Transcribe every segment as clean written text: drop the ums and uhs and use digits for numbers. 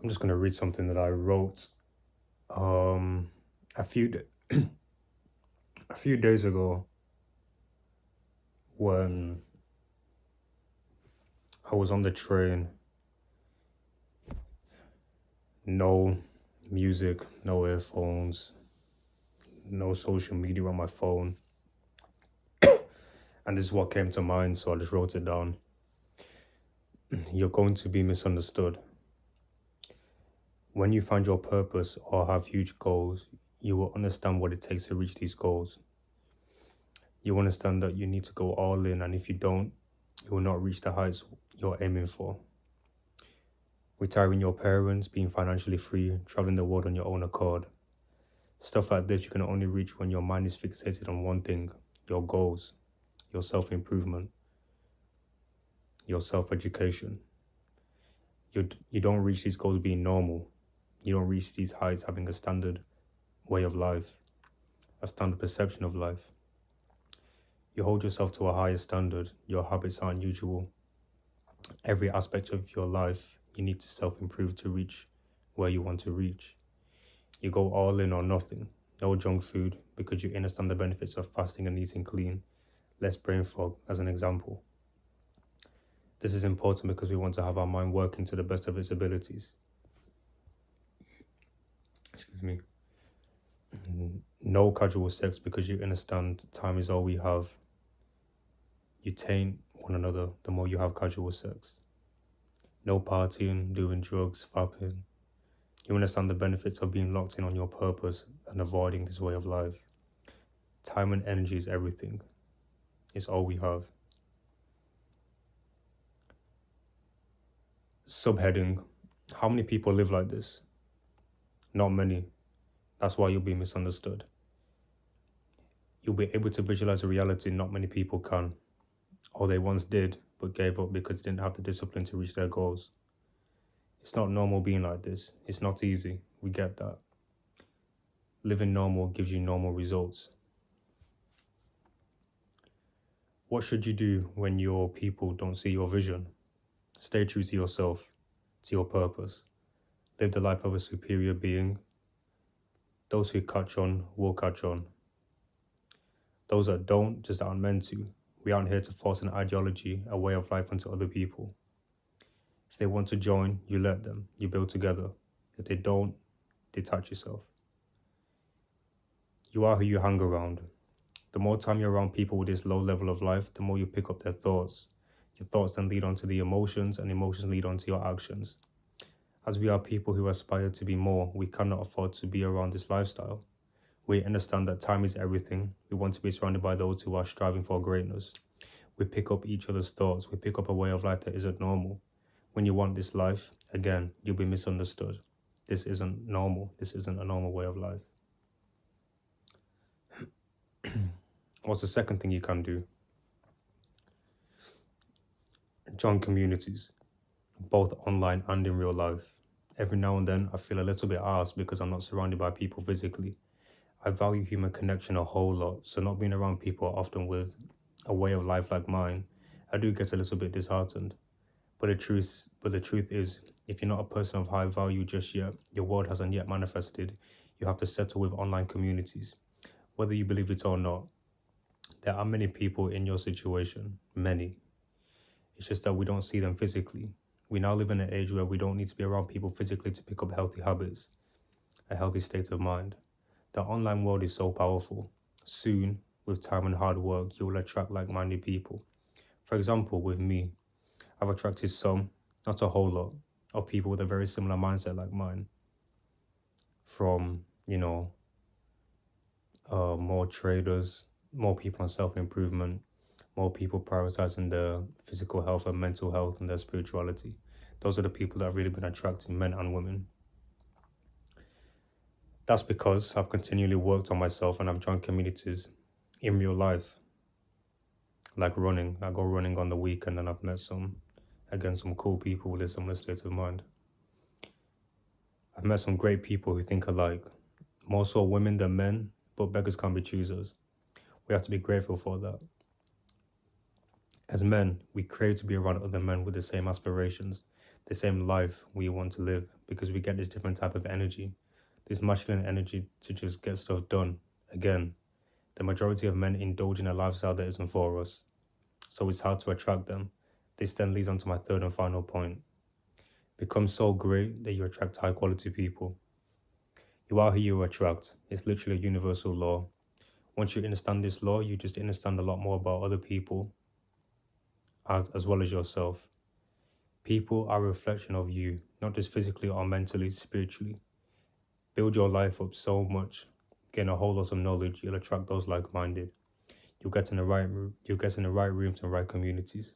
I'm just going to read something that I wrote um a few a few days ago when I was on the train. No music, no earphones, no social media on my phone. And this is what came to mind, so I just wrote it down. You're going to be misunderstood. When you find your purpose or have huge goals, you will understand what it takes to reach these goals. You understand that you need to go all in, and if you don't, you will not reach the heights you're aiming for. Retiring your parents, being financially free, traveling the world on your own accord. Stuff like this you can only reach when your mind is fixated on one thing: your goals, your self improvement, your self education. You don't reach these goals being normal. You don't reach these heights having a standard way of life, a standard perception of life. You hold yourself to a higher standard. Your habits are unusual. Every aspect of your life, you need to self improve to reach where you want to reach. You go all in or nothing. No junk food because you understand the benefits of fasting and eating clean. Less brain fog, as an example. This is important because we want to have our mind working to the best of its abilities. Excuse me. No casual sex because you understand time is all we have. You taint one another the more you have casual sex. No partying, doing drugs, fapping. You understand the benefits of being locked in on your purpose and avoiding this way of life. Time and energy is everything. It's all we have. Subheading: how many people live like this? Not many. That's why you'll be misunderstood. You'll be able to visualize a reality not many people can, or they once did but gave up because they didn't have the discipline to reach their goals. It's not normal being like this. It's not easy. We get that. Living normal gives you normal results. What should you do when your people don't see your vision? Stay true to yourself, to your purpose. Live the life of a superior being. Those who catch on will catch on. Those that don't just aren't meant to. We aren't here to force an ideology, a way of life onto other people. If they want to join, you let them. You build together. If they don't, detach yourself. You are who you hang around. The more time you're around people with this low level of life, the more you pick up their thoughts. Your thoughts then lead on to the emotions, and emotions lead on to your actions. As we are people who aspire to be more, we cannot afford to be around this lifestyle. We understand that time is everything. We want to be surrounded by those who are striving for greatness. We pick up each other's thoughts. We pick up a way of life that isn't normal. When you want this life, again, you'll be misunderstood. This isn't normal. This isn't a normal way of life. What's the second thing you can do? Join communities, both online and in real life. Every now and then, I feel a little bit arsed because I'm not surrounded by people physically. I value human connection a whole lot, so not being around people often with a way of life like mine, I do get a little bit disheartened. But the truth is, if you're not a person of high value just yet, your world hasn't yet manifested, you have to settle with online communities. Whether you believe it or not, there are many people in your situation. Many. It's just that we don't see them physically. We now live in an age where we don't need to be around people physically to pick up healthy habits, a healthy state of mind. The online world is so powerful. Soon, with time and hard work, you will attract like minded people. For example, with me, I've attracted some, not a whole lot, of people with a very similar mindset like mine. From, more traders, more people on self improvement, more people prioritizing their physical health and mental health and their spirituality. Those are the people that have really been attracting men and women. That's because I've continually worked on myself and I've joined communities in real life, like running. I go running on the weekend and I've met some cool people with a similar state of mind. I've met some great people who think alike, more so women than men, but beggars can't be choosers. We have to be grateful for that. As men, we crave to be around other men with the same aspirations, the same life we want to live, because we get this different type of energy, this masculine energy to just get stuff done. Again, the majority of men indulge in a lifestyle that isn't for us, so it's hard to attract them. This then leads on to my third and final point. Become so great that you attract high quality people. You are who you attract. It's literally a universal law. Once you understand this law, you just understand a lot more about other people as well as yourself. People are a reflection of you, not just physically or mentally, spiritually. Build your life up so much, gain a whole lot of knowledge, you'll attract those like-minded. You'll get in the right rooms and right communities.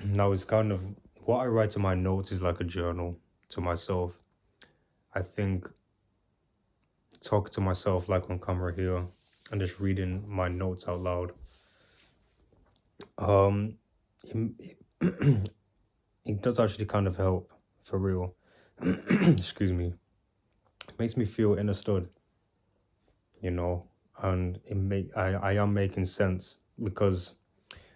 Now it's kind of what I write in my notes is like a journal to myself. I think talking to myself like on camera here and just reading my notes out loud. It, it does actually kind of help for real. Excuse me. It makes me feel understood, you know, and I am making sense because,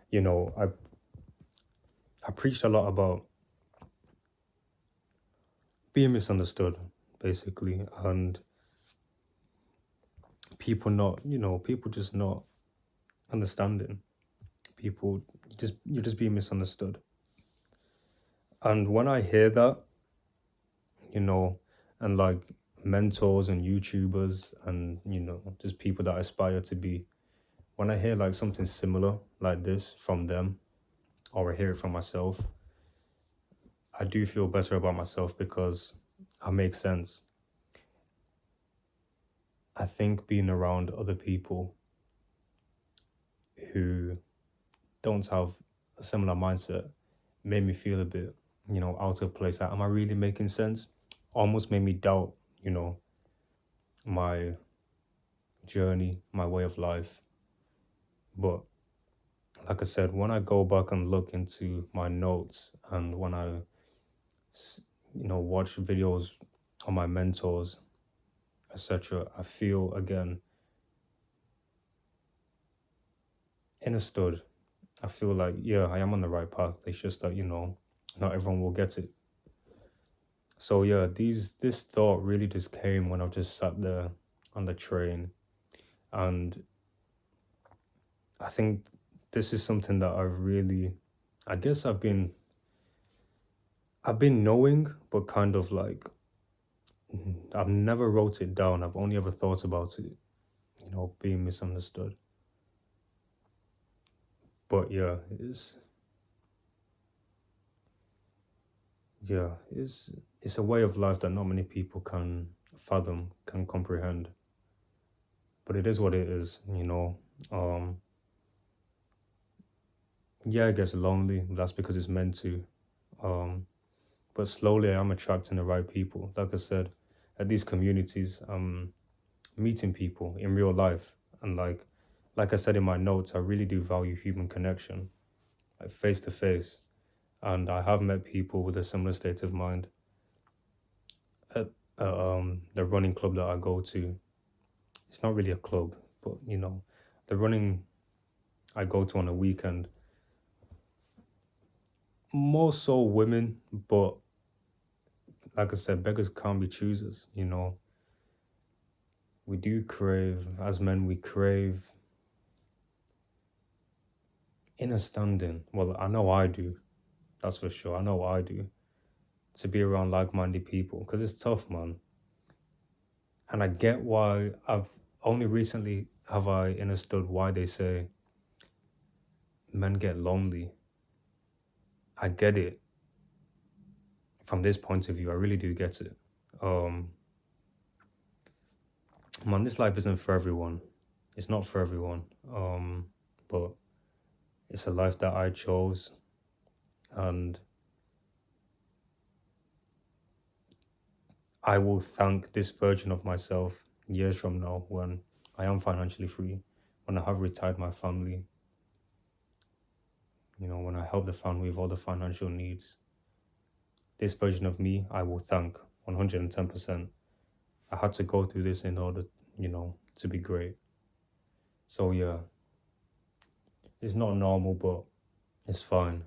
you know, I preached a lot about being misunderstood, basically, and people just not understanding. People you're just being misunderstood. And when I hear that, you know, and like mentors and YouTubers and, you know, just people that I aspire to be, when I hear like something similar like this from them, or I hear it from myself, I do feel better about myself because I make sense. I think being around other people who don't have a similar mindset made me feel a bit, you know, out of place. Like, am I really making sense? Almost made me doubt, you know, my journey, my way of life. But like I said, when I go back and look into my notes and when I, you know, watch videos on my mentors, etc., I feel again understood. I feel like, yeah, I am on the right path. It's just that, you know, not everyone will get it. So yeah, this thought really just came when I just sat there on the train, and I think this is something that I guess I've been knowing, but kind of like I've never wrote it down. I've only ever thought about it, you know, being misunderstood. But yeah, it's a way of life that not many people can fathom, can comprehend. But it is what it is, you know. Um, yeah, it gets lonely. That's because it's meant to. Um, but slowly I am attracting the right people. Like I said, at these communities, meeting people in real life, and like I said in my notes, I really do value human connection, like face to face. And I have met people with a similar state of mind at the running club that I go to. It's not really a club, but you know, the running I go to on a weekend, more so women, but like I said, beggars can't be choosers, you know. We do crave, as men, we crave understanding. Well, I know I do, that's for sure. I know I do, to be around like-minded people, because it's tough, man. And I get why I've only recently have I understood why they say men get lonely. I get it from this point of view. I really do get it. Um, Man, this life isn't for everyone. It's not for everyone. But it's a life that I chose, and I will thank this version of myself years from now when I am financially free, when I have retired my family, you know, when I help the family with all the financial needs. This version of me, I will thank 110%. I had to go through this in order, you know, to be great. So yeah, it's not normal, but it's fine.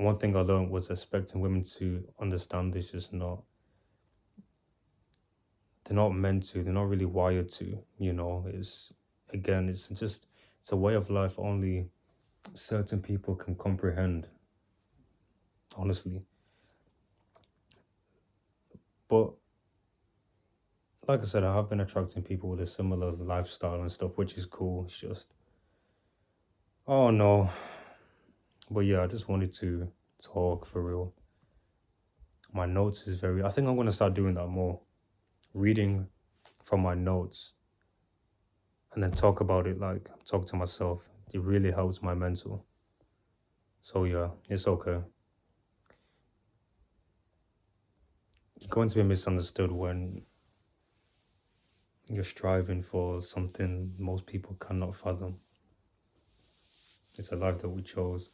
One thing I learned was expecting women to understand is just not, they're not meant to, they're not really wired to, you know. It's, again, it's just, it's a way of life only certain people can comprehend, honestly. But like I said, I have been attracting people with a similar lifestyle and stuff, which is cool. It's just, oh no. But yeah, I just wanted to talk for real. My notes is very, I think I'm gonna start doing that more. Reading from my notes and then talk about it, like talk to myself. It really helps my mental. So yeah, it's okay. You're going to be misunderstood when you're striving for something most people cannot fathom. It's a life that we chose.